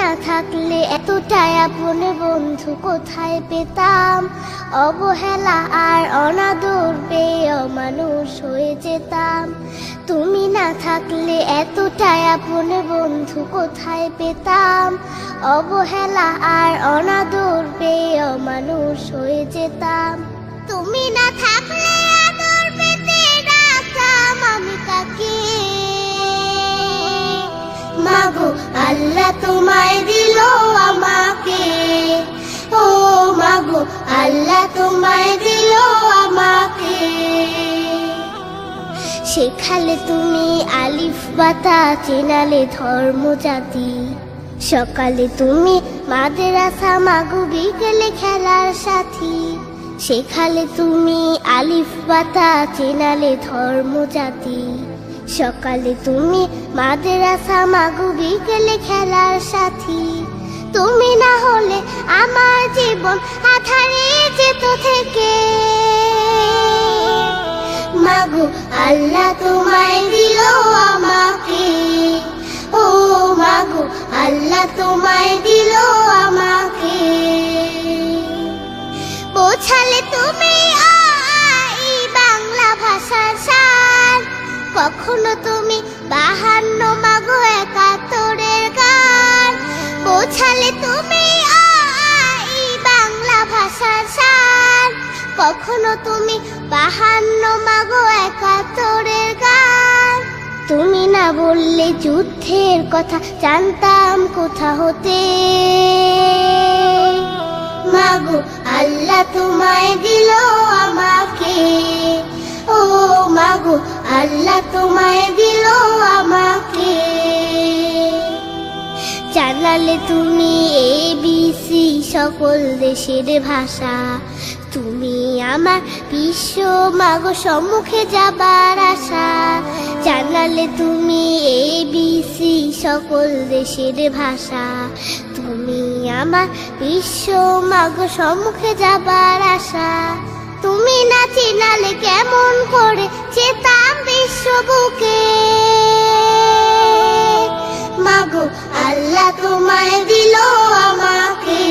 না থাকলে এতটাই আপন বন্ধু কোথায় পেতাম, অবহেলা আর অনাদর পেয়ে অমানুষ হয়ে যেতাম। তুমি না থাকলে এতটাই আপন বন্ধু কোথায় পেতাম, অবহেলা আর অনাদর পেয়ে অমানুষ হয়ে যেতাম। তুমি না থাকলে আদর পেতে ডাকতাম আমি কাকে, মাগো আল্লাহ তোমায় দিল আমাকে, ও মাগো আল্লাহ তোমায় দিল আমাকে। শেখালে তুমি আলিফ বাতা, চেনালে ধর্ম জাতি, সকালে তুমি মাদ্রাসা, মাগো বিকেলে খেলার সাথী। শেখালে তুমি আলিফ বাতা, চেনালে ধর্ম জাতি, সকালে তুমি মাদ্রাসা, মাগো বিকেলে খেলার সাথী। তুমি না হলে আমার জীবন আধারে যেত থেকে, মাগো আল্লাহ তোমায় দিল আমাকে, ও মাগো আল্লাহ তোমায় দিল আমাকে। বোঝালে তুমি বাংলা ভাষার সার, কখনো তুমি 52 মাগো 71-এর গান। বোঝালে তুমি বাংলা ভাষার সার, কখনো তুমি 52 মাগো 71-এর গান। তুমি না বললে যুদ্ধের কথা জানতাম কোথা হতে, মাগো আল্লাহ তোমায় দিল আমাকে, ও মাগো আল্লাহ তোমায় দিল আমাকে। জানালে তুমি ABC সকল দেশের ভাষা, তুমি আমার বিশ্ব মাগো সম্মুখে যাবার আশা। জানালে তুমি ABC সকল দেশের ভাষা, তুমি আমার বিশ্ব মাগো সম্মুখে যাবার আশা। তুমি না চিনালে কেমন করে যেতাম বিশ্ব বুকে, মাগো আল্লাহ তোমায় দিল আমাকে,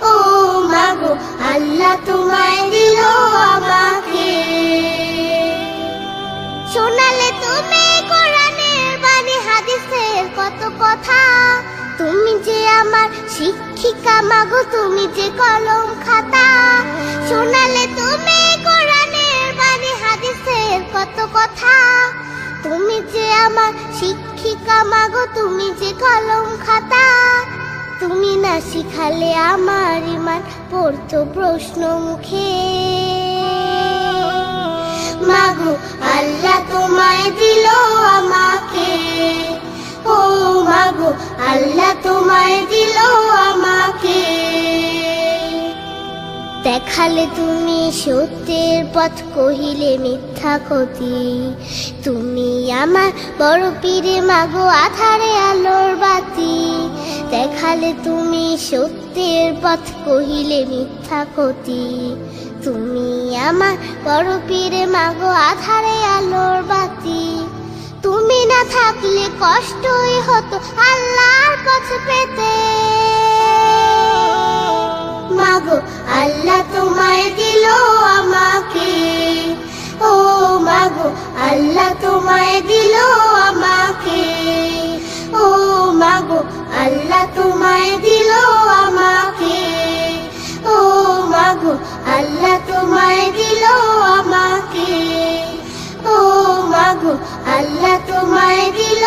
ও মাগো আল্লাহ তোমায় দিল আমাকে। শোনালে তুমি কোরআনের বাণী, হাদিসের কত কথা, তুমি যে আমার শিক্ষিকা মাগো, তুমি যে কলম খাতা। শোনালে তুমি কোরআনের বাণী, হাদিসের কত কথা, তুমি যে আমার শিক্ষিকা মাগো, তুমি যে কলম খাতা। তুমি না শিখালে আমার ইমান পড়তো প্রশ্ন মুখে, মাগো আল্লাহ তোমায় দিল আমাকে, ও মাগো আল্লাহ তোমায় দিল আমাকে। দেখালে তুমি সত্যের পথ, কহিলে মিথ্যা ক্ষতি, তুমি আমার বড় পীরে মাগো আধারে আলোর বাতি। দেখালে তুমি সত্যের পথ, কহিলে মিথ্যা ক্ষতি, তুমি আমার বড় পীরে মাগো আধারে আলোর বাতি। তুমি না থাকলে কষ্টই হতো আল্লাহর পথ পেতে, মাগো আল্লাহ তোমায় দিল আমাকে, ও মাগো আল্লাহ তোমায় দিল আমাকে, ও মাগো আল্লাহ তোমায় দিল আমাকে, ও মাগো আল্লাহ তোমায় দিল আমাকে, ও মাগো আল্লাহ তোমায় দিল